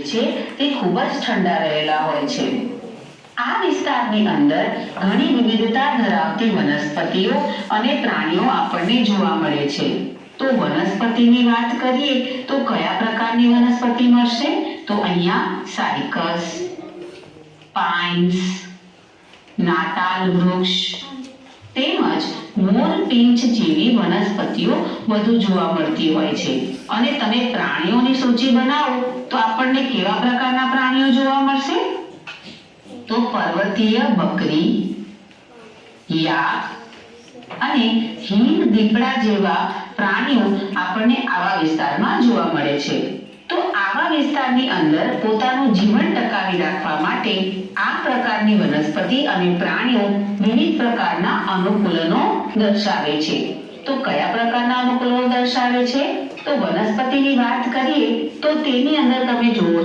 છે તે ખૂબ જ ઠંડા રહેલા હોય છે. આ વિસ્તારની અંદર ઘણી વિવિધતા ધરાવતી વનસ્પતિઓ અને પ્રાણીઓ આપણને જોવા મળે છે. તો વનસ્પતિની વાત કરીએ તો કયા પ્રકારની વનસ્પતિ મળશે? તો અહીંયા સાયકસ, પાઇન્સ, નાતાલ વૃક્ષ તેમજ મોરપીંછ જેવી વનસ્પતિઓ વધુ જોવા મળતી હોય છે. અને તમે પ્રાણીઓની સૂચિ બનાવો તો આપણને કેવા પ્રકારના પ્રાણીઓ જોવા મળશે? તો પર્વતીય બકરી, યાક અને હિંગ દીપડા જેવા પ્રાણીઓ આપણને આવા વિસ્તારમાં જોવા મળે છે. તો આવા વિસ્તારની અંદર પોતાનું જીવન ટકાવી રાખવા માટે આ પ્રકારની વનસ્પતિ અને પ્રાણીઓ વિવિધ પ્રકારના અનુકૂલનો દર્શાવે છે. તો કયા પ્રકારના અનુકૂલનો દર્શાવે છે? તો વનસ્પતિની વાત કરીએ તો તેની અંદર તમે જુઓ